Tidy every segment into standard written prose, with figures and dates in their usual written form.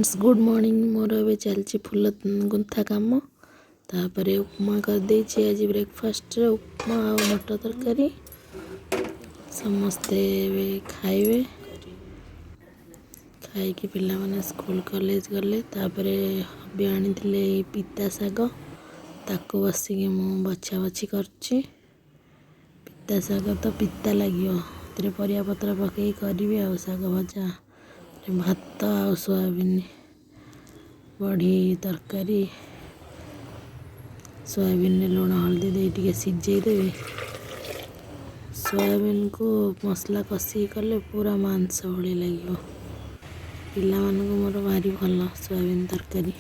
Friends good morning. मोर ए चलती फुल गुंथा कम तापर उपमा करदे आज ब्रेकफास्ट उपमा और मटर तरकारी समस्ते खाइबे खाई पिला माने स्कूल कॉलेज गले हबी आनी पिता शाग ताको बसिक मु बछा बछी करची। पिता शाग तो पिता लगे परिया पत्र पकई करी आ शाग भजा भात आ सोयाबीन बड़ी तरकारी सोयाबीन लुण हल्दी दे सिझे देवे। सोयाबीन को मसला कषि कले पूरा मांस भली लगे। पिला मानक मोर भारी भल सोयाबीन तरकारी।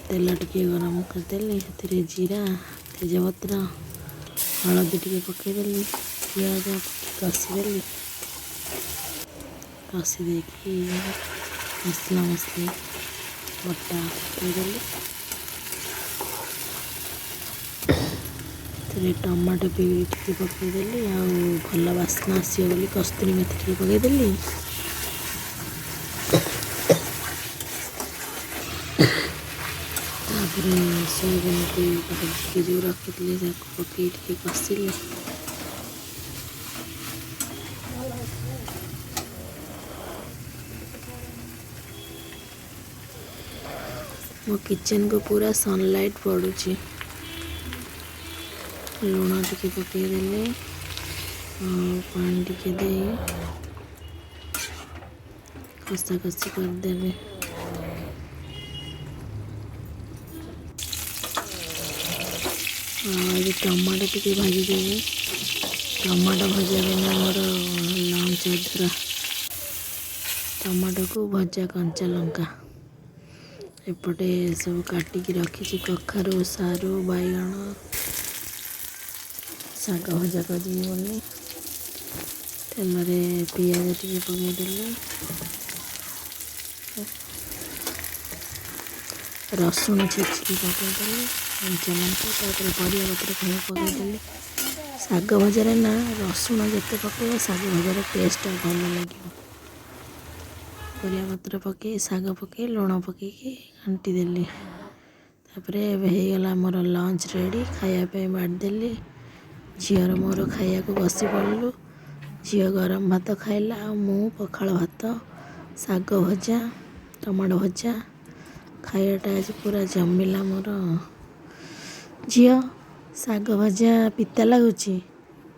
तेल टिके गरम करदेली जीरा तेजपत्र हलदी टिके पकईदेली पियाज कषिदेली कषि देकी मसला मसली बटा पकईदेली टमाटो भी टिके पकईदेली आ भल बास्ना आसो बोली कस्तूरी मेथी टिके पकईदेली। सोयाबीन को जो रखी पकई टिके कषिली मो किचन को पूरा सनलाइट पड़ुची। लुण टिके पकईदेले पानी टिके दे कषा कषि करदेवे। आज टमाटो टिके भाजी देवे। टमाटो भजा बिना मोर लंच अधूरा। टमाटो को भजा कंचा लंका एपटे सब काटिकी रखी कखारू सारू बैगण शाग भजा करी बोली तेल पियाज टिके पकईदेली रसुण छेचिकी पकईदेली कंचा लंका तापर परिया पत्र खा पकईदेली। शाग भजार ना रसुण जिते पकईब शाग भजार टेस्ट भल लगे। परिया पत्र पकई शाग पकई लुण पकईकी घंटी देली होगला मोर लंच रेडी खायापी बाढ़देली। झीर मोर खाया को बसी पड़लु। झील गरम भात खाइला मु पखाल भात शाग भजा टमाटो भजा खायाटा आज पूरा जमिला मोर। झील शाग भजा पिता लगुच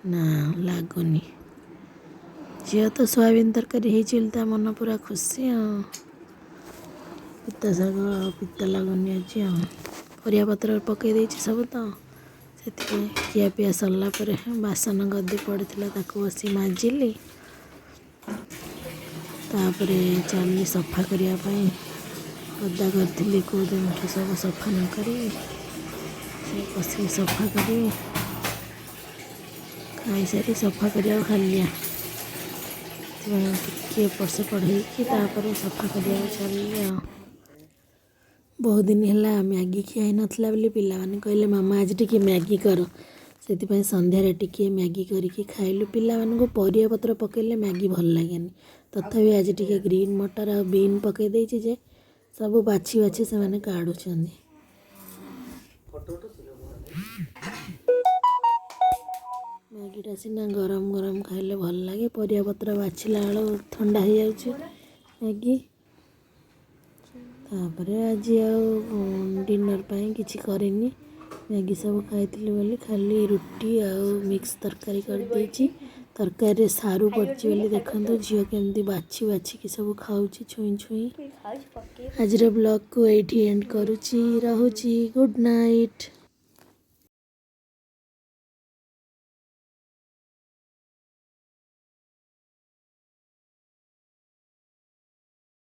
ना लगुनि। झील तो सोयाबीन तरकारी होता मन पूरा खुशी पिता शाग पिता लगुनि आज परिया पत्र पकई देछि सब तो से खिया पिया सरला बासन गदी पड़ता ताको बसी माजिली तापरे चली सफा करने गदा करी कौ दिन सब सफा न करी बस सफा करी खाई सारी सफा करिया खालिया टिके एपट सेपट होकर सफा करिया चलिए। बहुत दिन है मैगी खिया नाला बोली पिला माने कहले मामा आज टिके मैगी कर से संध्यारे टिके मैगी करके खाइलु। पिला मानक परिया पत्र पकईले मैगी भल लगे तथापि आज टिके ग्रीन मटर आ बीन पकई देछि जे सब बाछी बाछी से माने काढुछन्ती। मैगीटा सीना गरम गरम खाइले भल लगे परिया पत्र बाछिला बेलू ठंडा हो जाउछि मैगी। तापरे आज डिनर पाई किछि करिनी मैगी सब खाई बोली खाली रुटी आ मिक्स तरकारी कर देछि। तरकारी सारू पड़ची बोली देखंतु झील केमती बाछी बाछी की सब खाउछि छुई छुई। आज ब्लॉग को एठी एंड करूछि रहुछि गुड नाइट।